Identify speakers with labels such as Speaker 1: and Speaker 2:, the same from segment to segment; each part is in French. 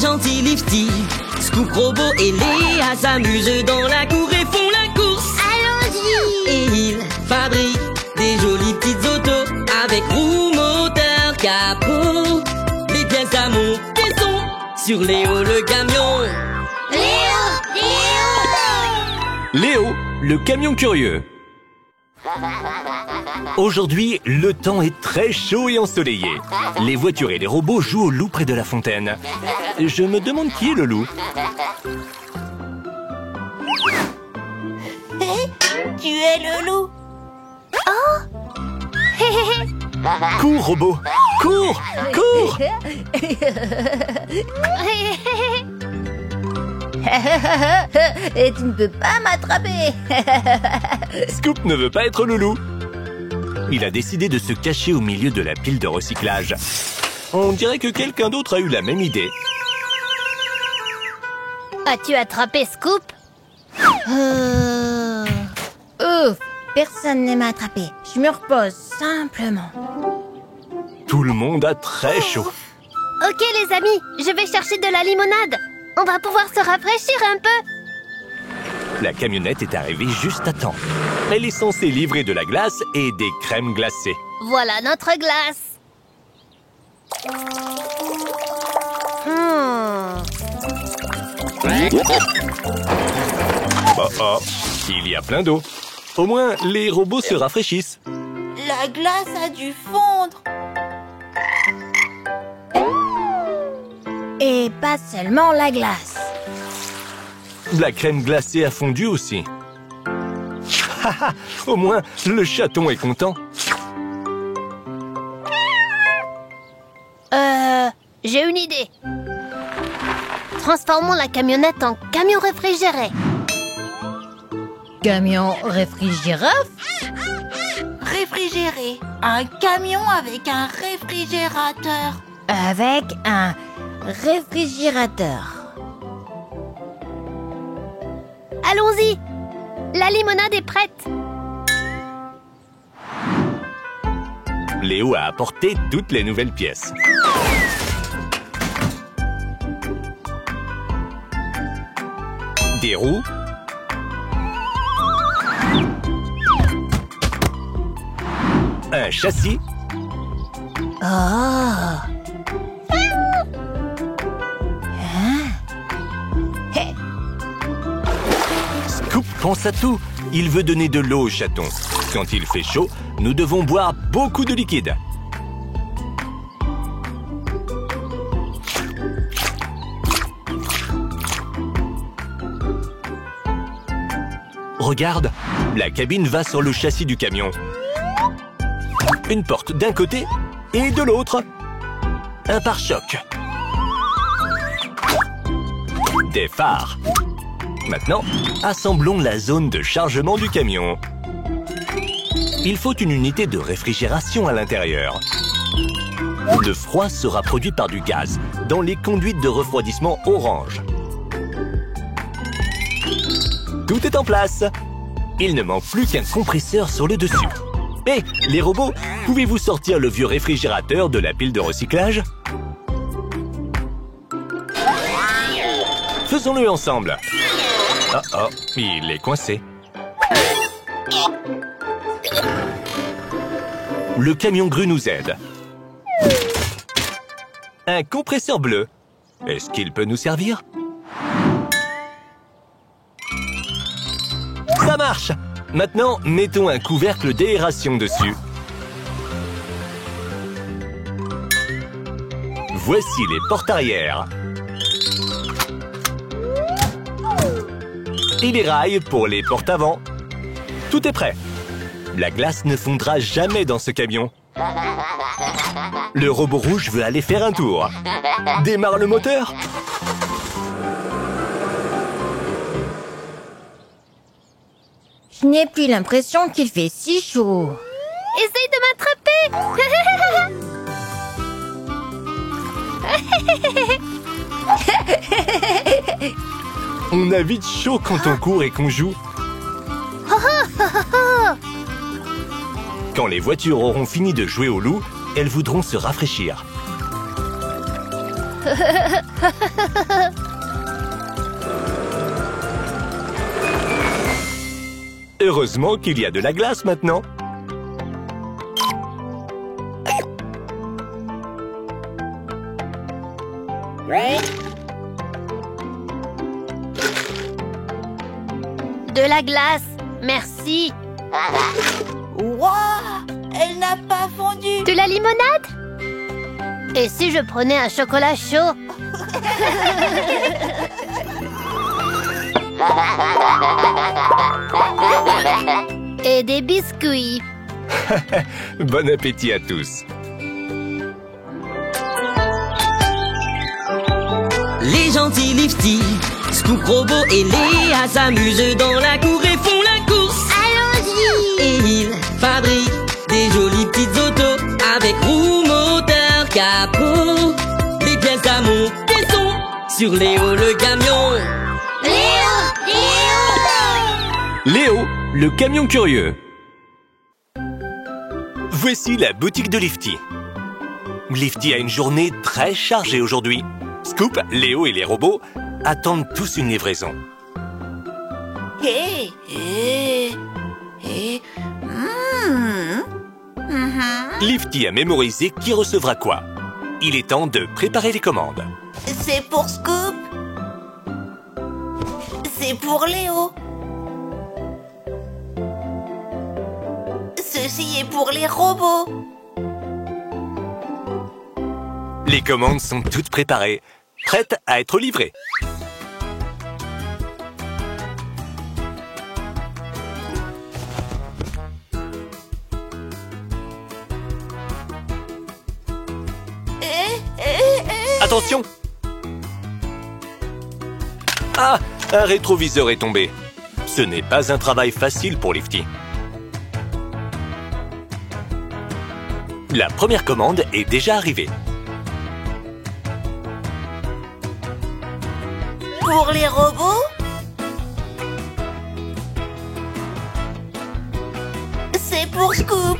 Speaker 1: gentil Lifty, Scoop, Robot et Léa s'amusent dans la cour et font la course.
Speaker 2: Allons-y!
Speaker 1: Et ils fabriquent des jolies petites autos avec roues, moteur, capot. Les pièces à monter sont sur Léo le camion.
Speaker 2: Léo!
Speaker 3: Léo, le camion curieux. Aujourd'hui, le temps est très chaud et ensoleillé. Les voitures et les robots jouent au loup près de la fontaine. Je me demande qui est le loup.
Speaker 2: Tu es le loup!
Speaker 3: Cours, robot! Cours! Cours!
Speaker 2: Et tu ne peux pas m'attraper!
Speaker 3: Scoop ne veut pas être le loup. Il a décidé de se cacher au milieu de la pile de recyclage. On dirait que quelqu'un d'autre a eu la même idée.
Speaker 2: As-tu attrapé Scoop? Ouf! Personne ne m'a attrapé. Je me repose simplement.
Speaker 3: Tout le monde a très chaud.
Speaker 2: Ok les amis, je vais chercher de la limonade. On va pouvoir se rafraîchir un peu.
Speaker 3: La camionnette est arrivée juste à temps. Elle est censée livrer de la glace et des crèmes glacées.
Speaker 2: Voilà notre glace.
Speaker 3: Oh, il y a plein d'eau. Au moins, les robots se rafraîchissent.
Speaker 4: La glace a dû fondre.
Speaker 2: Et pas seulement la glace.
Speaker 3: La crème glacée a fondu aussi. Au moins, le chaton est content.
Speaker 2: J'ai une idée. Transformons la camionnette en camion réfrigéré.
Speaker 5: Camion réfrigéraf?
Speaker 4: Réfrigéré. Un camion avec un réfrigérateur.
Speaker 5: Avec un réfrigérateur.
Speaker 2: Allons-y. La limonade est prête.
Speaker 3: Léo a apporté toutes les nouvelles pièces. Des roues. Un châssis. Scoop pense à tout. Il veut donner de l'eau au chaton. Quand il fait chaud, nous devons boire beaucoup de liquide. Regarde, la cabine va sur le châssis du camion. Une porte d'un côté et de l'autre. Un pare-choc. Des phares. Maintenant, assemblons la zone de chargement du camion. Il faut une unité de réfrigération à l'intérieur. Le froid sera produit par du gaz dans les conduites de refroidissement orange. Tout est en place. Il ne manque plus qu'un compresseur sur le dessus. Hé, les robots, pouvez-vous sortir le vieux réfrigérateur de la pile de recyclage? Faisons-le ensemble. Oh, il est coincé. Le camion grue nous aide. Un compresseur bleu. Est-ce qu'il peut nous servir? Ça marche! Maintenant, mettons un couvercle d'aération dessus. Voici les portes arrière. Et les rails pour les portes avant. Tout est prêt. La glace ne fondra jamais dans ce camion. Le robot rouge veut aller faire un tour. Démarre le moteur.
Speaker 5: Je n'ai plus l'impression qu'il fait si chaud.
Speaker 2: Essaye de m'attraper.
Speaker 3: On a vite chaud quand on court et qu'on joue. Quand les voitures auront fini de jouer au loup, elles voudront se rafraîchir. Heureusement qu'il y a de la glace maintenant.
Speaker 2: De la glace, merci.
Speaker 4: Waouh! Elle n'a pas fondu.
Speaker 2: De la limonade? Et si je prenais un chocolat chaud? Et des biscuits.
Speaker 3: Bon appétit à tous.
Speaker 1: Les gentils Lifty, Scoop, Robot et Léa s'amusent dans la cour et font la course.
Speaker 2: Allons-y!
Speaker 1: Et ils fabriquent des jolies petites autos avec roue, moteur, capot. Les pièces à monter sont sur Léo le camion.
Speaker 3: Léo, le camion curieux. Voici la boutique de Lifty. Lifty a une journée très chargée aujourd'hui. Scoop, Léo et les robots attendent tous une livraison. Lifty a mémorisé qui recevra quoi. Il est temps de préparer les commandes.
Speaker 4: C'est pour Scoop. C'est pour Léo. Ceci est pour les robots.
Speaker 3: Les commandes sont toutes préparées, prêtes à être livrées. Attention! Ah! Un rétroviseur est tombé. Ce n'est pas un travail facile pour Lifty. La première commande est déjà arrivée.
Speaker 4: Pour les robots? C'est pour Scoop.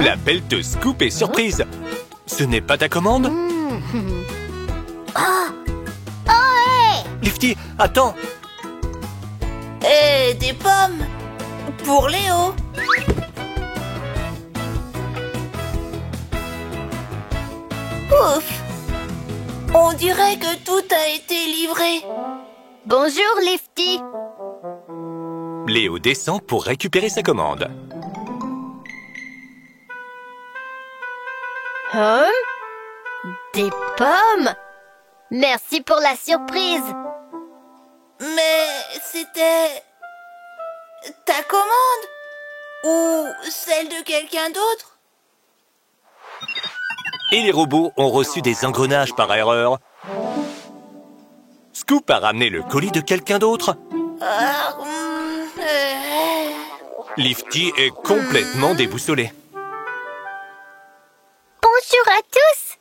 Speaker 3: La pelleteuse Scoop est surprise. Ce n'est pas ta commande? Lifty, attends!
Speaker 4: Et des pommes. Pour Léo. Ouf! On dirait que tout a été livré.
Speaker 2: Bonjour, Lifty.
Speaker 3: Léo descend pour récupérer sa commande.
Speaker 2: Des pommes? Merci pour la surprise.
Speaker 4: Mais c'était... ta commande? Ou celle de quelqu'un d'autre?
Speaker 3: Et les robots ont reçu des engrenages par erreur. Scoop a ramené le colis de quelqu'un d'autre. Lifty est complètement déboussolé.
Speaker 2: Bonjour à tous.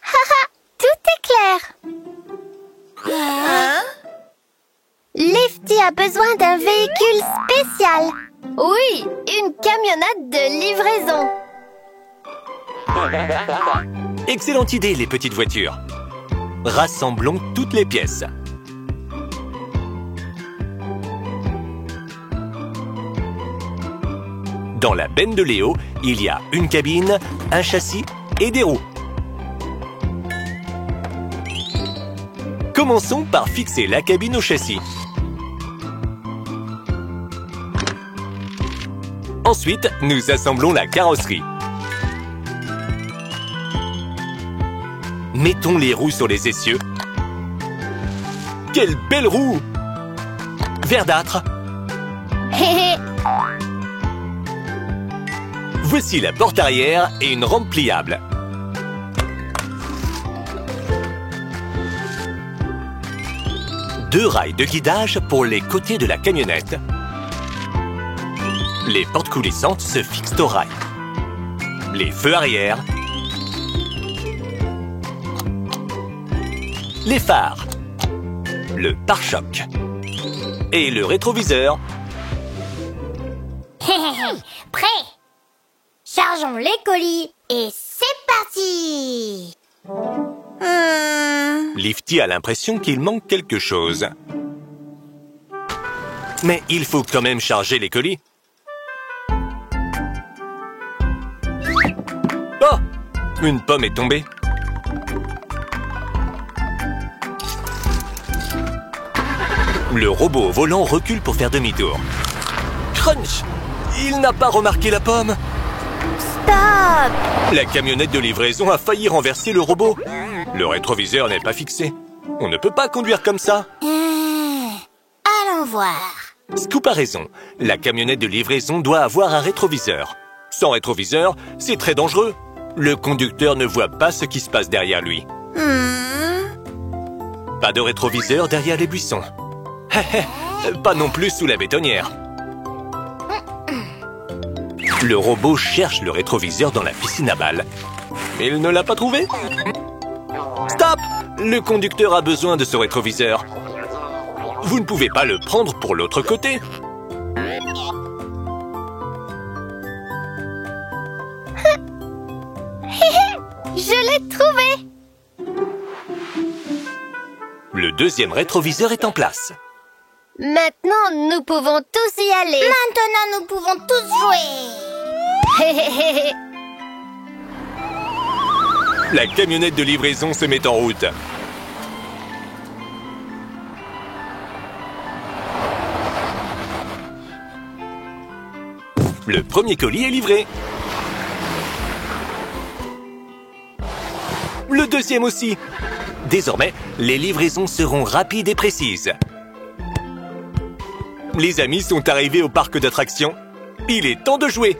Speaker 2: Haha, tout est clair. Lifty a besoin d'un véhicule spécial. Oui, une camionnette de livraison.
Speaker 3: Excellente idée, les petites voitures. Rassemblons toutes les pièces. Dans la benne de Léo, il y a une cabine, un châssis et des roues. Commençons par fixer la cabine au châssis. Ensuite, nous assemblons la carrosserie. Mettons les roues sur les essieux. Quelle belle roue! Verdâtre. Voici la porte arrière et une rampe pliable. Deux rails de guidage pour les côtés de la camionnette. Les portes coulissantes se fixent aux rails. Les feux arrière. Les phares. Le pare-choc. Et le rétroviseur.
Speaker 2: Prêt? Chargeons les colis et c'est parti!
Speaker 3: Lifty a l'impression qu'il manque quelque chose. Mais il faut quand même charger les colis. Oh! Une pomme est tombée. Le robot au volant recule pour faire demi-tour. Crunch! Il n'a pas remarqué la pomme.
Speaker 2: Stop!
Speaker 3: La camionnette de livraison a failli renverser le robot. Le rétroviseur n'est pas fixé. On ne peut pas conduire comme ça.
Speaker 2: Allons voir.
Speaker 3: Scoop a raison. La camionnette de livraison doit avoir un rétroviseur. Sans rétroviseur, c'est très dangereux. Le conducteur ne voit pas ce qui se passe derrière lui. Pas de rétroviseur derrière les buissons. Pas non plus sous la bétonnière. Le robot cherche le rétroviseur dans la piscine à balles. Il ne l'a pas trouvé. Stop! Le conducteur a besoin de ce rétroviseur. Vous ne pouvez pas le prendre pour l'autre côté.
Speaker 2: Je l'ai trouvé!
Speaker 3: Le deuxième rétroviseur est en place.
Speaker 2: Maintenant, nous pouvons tous y aller. Maintenant, nous pouvons tous jouer.
Speaker 3: La camionnette de livraison se met en route. Le premier colis est livré. Le deuxième aussi. Désormais, les livraisons seront rapides et précises. Les amis sont arrivés au parc d'attractions. Il est temps de jouer.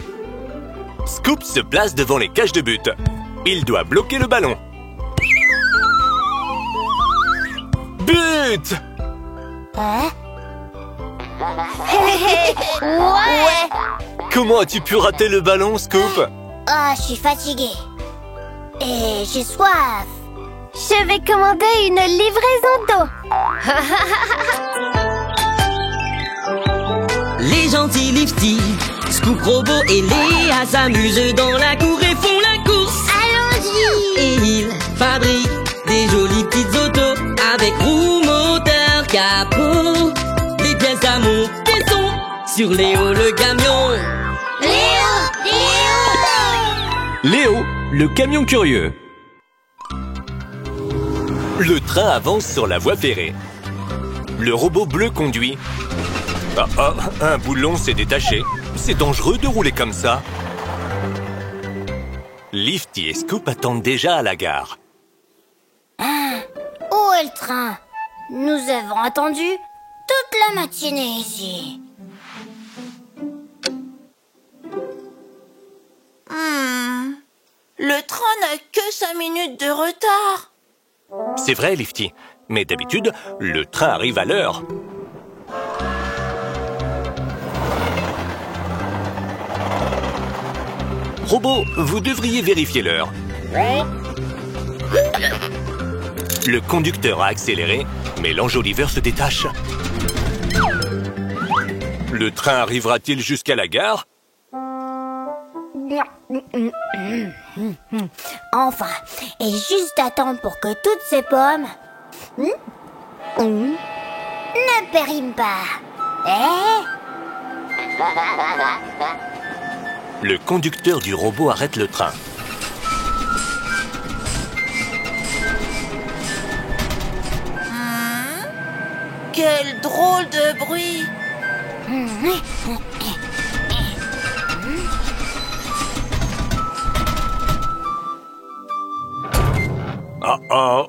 Speaker 3: Scoop se place devant les cages de but. Il doit bloquer le ballon. But!
Speaker 2: Ouais!
Speaker 3: Comment as-tu pu rater le ballon, Scoop?
Speaker 2: Oh, je suis fatiguée. Et j'ai soif. Je vais commander une livraison d'eau.
Speaker 1: Les gentils Lifty, Scoop, Robot et Léa s'amusent dans la cour et font la course.
Speaker 2: Allons-y!
Speaker 1: Et ils fabriquent des jolies petites autos avec roues, moteur, capot. Les pièces à monter sont sur Léo le camion.
Speaker 3: Léo, le camion curieux. Le train avance sur la voie ferrée. Le robot bleu conduit. Un boulon s'est détaché. C'est dangereux de rouler comme ça. Lifty et Scoop attendent déjà à la gare.
Speaker 2: Où est le train? Nous avons attendu toute la matinée ici.
Speaker 4: Le train n'a que 5 minutes de retard.
Speaker 3: C'est vrai, Lifty. Mais d'habitude, le train arrive à l'heure. Robot, vous devriez vérifier l'heure. Le conducteur a accéléré, mais l'enjoliveur se détache. Le train arrivera-t-il jusqu'à la gare?
Speaker 2: Enfin, et juste à temps pour que toutes ces pommes ne périment pas.
Speaker 3: Le conducteur du robot arrête le train.
Speaker 4: Quel drôle de bruit!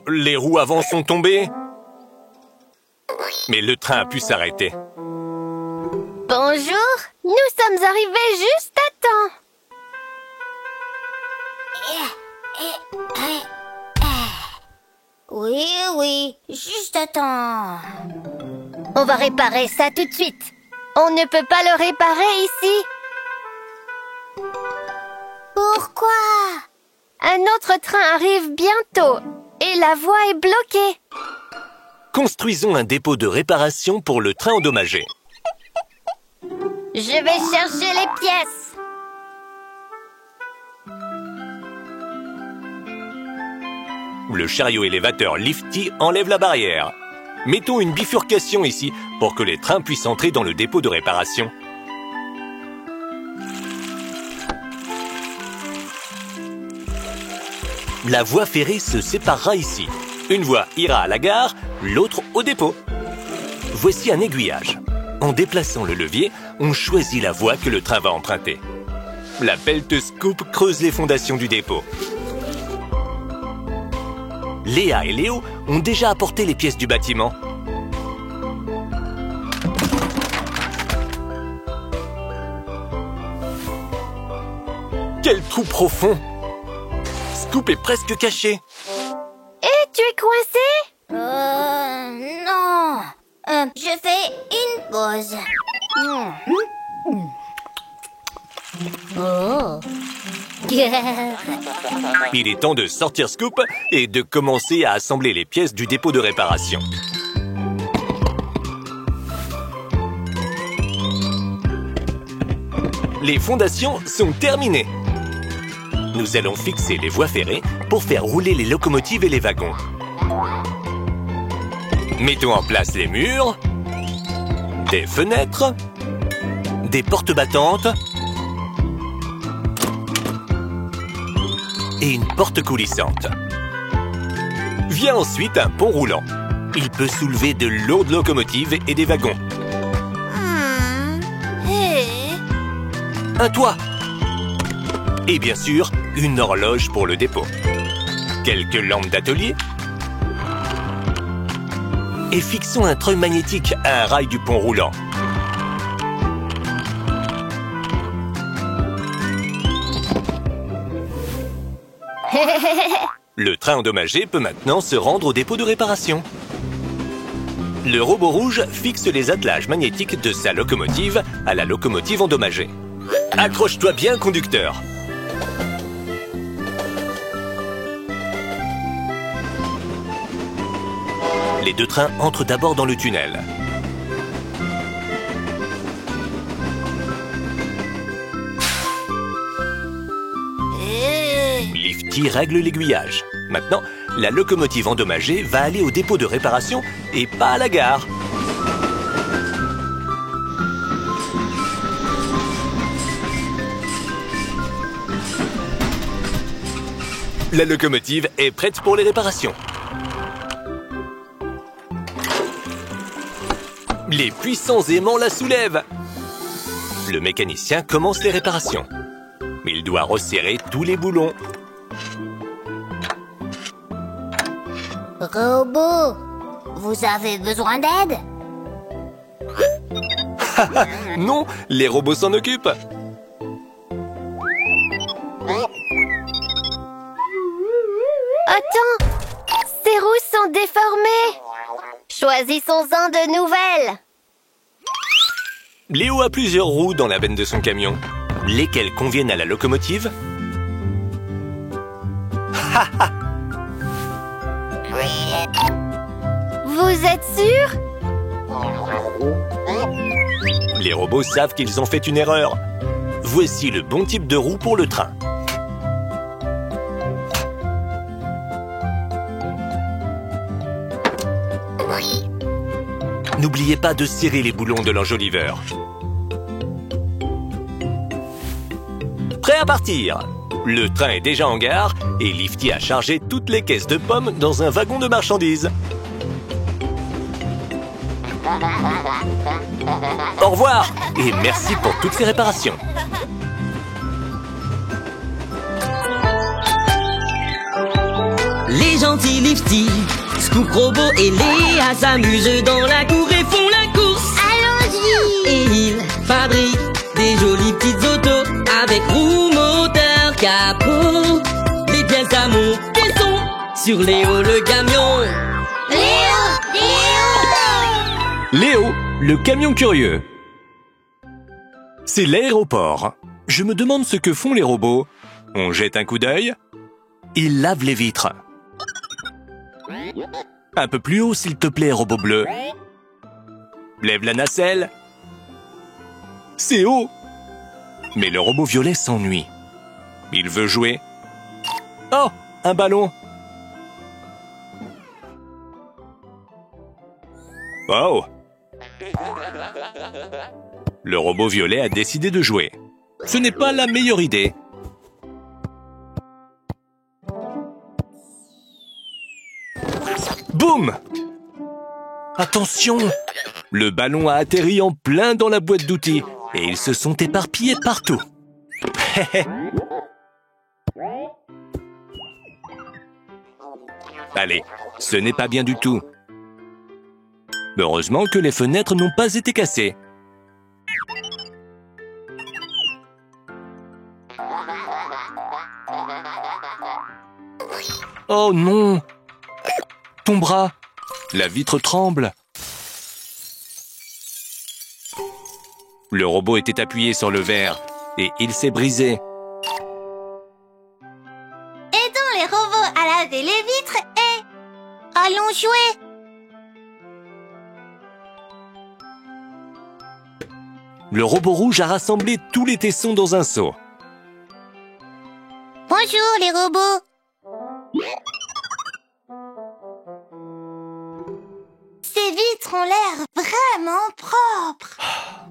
Speaker 3: Les roues avant sont tombées. Mais le train a pu s'arrêter.
Speaker 2: Bonjour, nous sommes arrivés juste à temps. Oui, juste à temps. On va réparer ça tout de suite. On ne peut pas le réparer ici. Pourquoi? Un autre train arrive bientôt et la voie est bloquée.
Speaker 3: Construisons un dépôt de réparation pour le train endommagé.
Speaker 2: Je vais chercher les pièces.
Speaker 3: Le chariot élévateur Lifty enlève la barrière. Mettons une bifurcation ici pour que les trains puissent entrer dans le dépôt de réparation. La voie ferrée se séparera ici. Une voie ira à la gare, l'autre au dépôt. Voici un aiguillage. En déplaçant le levier, on choisit la voie que le train va emprunter. La pelle Scoop creuse les fondations du dépôt. Léa et Léo ont déjà apporté les pièces du bâtiment. Quel trou profond! Scoop est presque caché.
Speaker 2: Et tu es coincé? Non. Je fais une pause. Oh.
Speaker 3: Il est temps de sortir Scoop et de commencer à assembler les pièces du dépôt de réparation. Les fondations sont terminées. Nous allons fixer les voies ferrées pour faire rouler les locomotives et les wagons. Mettons en place les murs, des fenêtres, des portes battantes et une porte coulissante. Vient ensuite un pont roulant. Il peut soulever de lourdes locomotives et des wagons. Un toit. Et bien sûr, une horloge pour le dépôt. Quelques lampes d'atelier. Et fixons un treuil magnétique à un rail du pont roulant. Le train endommagé peut maintenant se rendre au dépôt de réparation. Le robot rouge fixe les attelages magnétiques de sa locomotive à la locomotive endommagée. Accroche-toi bien, conducteur. Les deux trains entrent d'abord dans le tunnel. Lifty règle l'aiguillage. Maintenant, la locomotive endommagée va aller au dépôt de réparation et pas à la gare. La locomotive est prête pour les réparations. Les puissants aimants la soulèvent. Le mécanicien commence les réparations. Il doit resserrer tous les boulons.
Speaker 2: Robot, vous avez besoin d'aide?
Speaker 3: Non, les robots s'en occupent.
Speaker 2: Attends, ces roues sont déformées. Choisissons-en de nouvelles.
Speaker 3: Léo a plusieurs roues dans la benne de son camion. Lesquelles conviennent à la locomotive?
Speaker 2: Vous êtes sûr?
Speaker 3: Les robots savent qu'ils ont fait une erreur. Voici le bon type de roue pour le train. N'oubliez pas de serrer les boulons de l'enjoliveur. Prêt à partir! Le train est déjà en gare et Lifty a chargé toutes les caisses de pommes dans un wagon de marchandises. Au revoir et merci pour toutes ces réparations.
Speaker 1: Les gentils Lifty, Scoop, Robot et Léa s'amusent dans la cour et font la course.
Speaker 2: Allons-y.
Speaker 1: Et ils fabriquent des jolies petites autos avec roues, moteur, capot. Les pièces à monter sont sur Léo le camion.
Speaker 3: Léo, le camion curieux. C'est l'aéroport. Je me demande ce que font les robots. On jette un coup d'œil. Ils lavent les vitres. Un peu plus haut, s'il te plaît, robot bleu. Lève la nacelle. C'est haut. Mais le robot violet s'ennuie. Il veut jouer. Oh, un ballon. Oh! Le robot violet a décidé de jouer. Ce n'est pas la meilleure idée. Boum! Attention! Le ballon a atterri en plein dans la boîte d'outils et ils se sont éparpillés partout. Allez, ce n'est pas bien du tout. Heureusement que les fenêtres n'ont pas été cassées. Oh non! Ton bras! La vitre tremble. Le robot était appuyé sur le verre et il s'est brisé.
Speaker 2: Aidons les robots à laver les vitres et... allons jouer!
Speaker 3: Le robot rouge a rassemblé tous les tessons dans un seau.
Speaker 2: Bonjour les robots! Ces vitres ont l'air vraiment propres.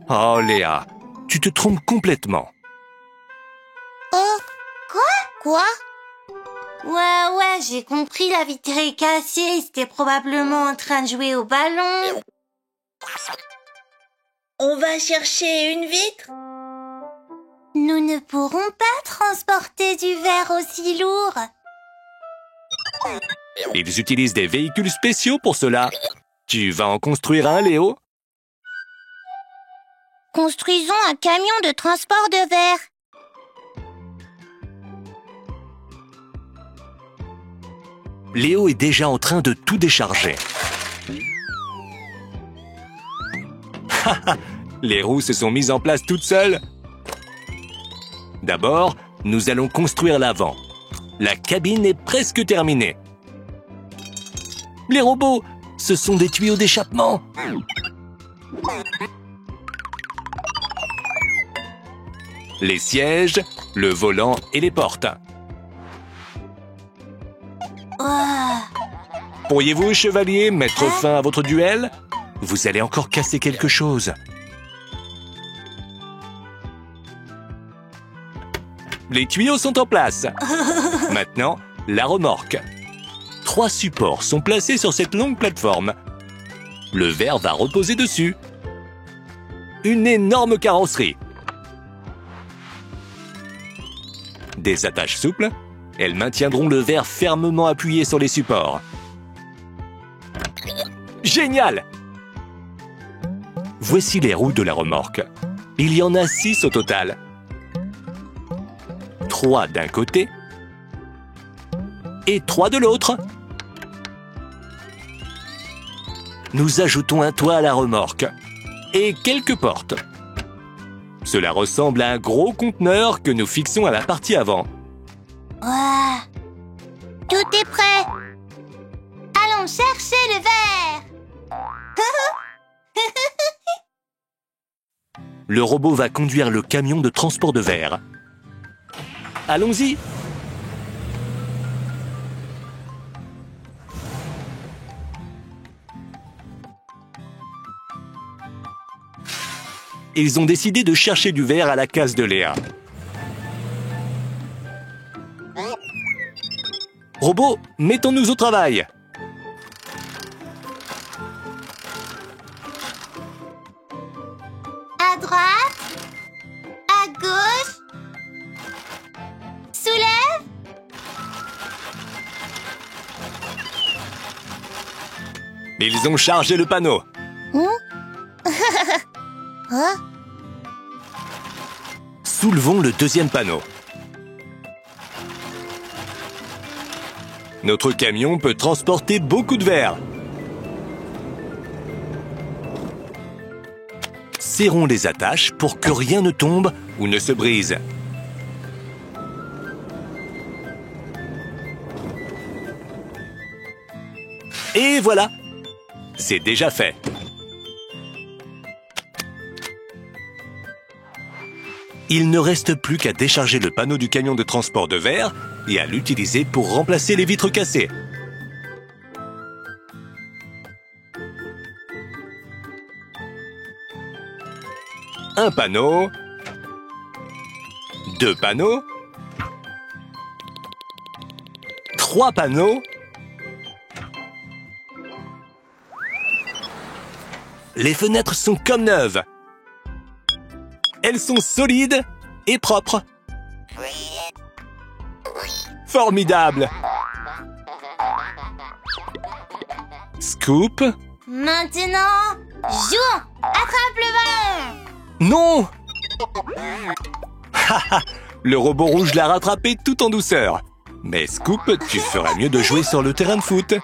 Speaker 3: Oh Léa, tu te trompes complètement.
Speaker 2: Oh, quoi? Ouais, j'ai compris, la vitre est cassée, il était probablement en train de jouer au ballon.
Speaker 4: On va chercher une vitre?
Speaker 2: Nous ne pourrons pas transporter du verre aussi lourd.
Speaker 3: Ils utilisent des véhicules spéciaux pour cela. Tu vas en construire un, Léo?
Speaker 2: Construisons un camion de transport de verre.
Speaker 3: Léo est déjà en train de tout décharger. Les roues se sont mises en place toutes seules. D'abord, nous allons construire l'avant. La cabine est presque terminée. Les robots, ce sont des tuyaux d'échappement. Les sièges, le volant et les portes. Pourriez-vous, chevalier, mettre fin à votre duel? Vous allez encore casser quelque chose. Les tuyaux sont en place. Maintenant, la remorque. 3 supports sont placés sur cette longue plateforme. Le verre va reposer dessus. Une énorme carrosserie. Des attaches souples, elles maintiendront le verre fermement appuyé sur les supports. Génial! Voici les roues de la remorque. Il y en a 6 au total. 3 d'un côté et 3 de l'autre. Nous ajoutons un toit à la remorque et quelques portes. Cela ressemble à un gros conteneur que nous fixons à la partie avant.
Speaker 2: Ouah. Tout est prêt. Allons chercher le verre.
Speaker 3: Le robot va conduire le camion de transport de verre. Allons-y! Ils ont décidé de chercher du verre à la case de Léa. Robot, mettons-nous au travail!
Speaker 2: À droite. À gauche. Soulève.
Speaker 3: Ils ont chargé le panneau. Soulevons le deuxième panneau. Notre camion peut transporter beaucoup de verre. Serrons les attaches pour que rien ne tombe ou ne se brise. Et voilà! C'est déjà fait. Il ne reste plus qu'à décharger le panneau du camion de transport de verre et à l'utiliser pour remplacer les vitres cassées. Un panneau. 2 panneaux. 3 panneaux. Les fenêtres sont comme neuves. Elles sont solides et propres. Formidable! Scoop.
Speaker 2: Maintenant, jouons! Attrape le ballon!
Speaker 3: Non! Le robot rouge l'a rattrapé tout en douceur. Mais Scoop, tu ferais mieux de jouer sur le terrain de foot.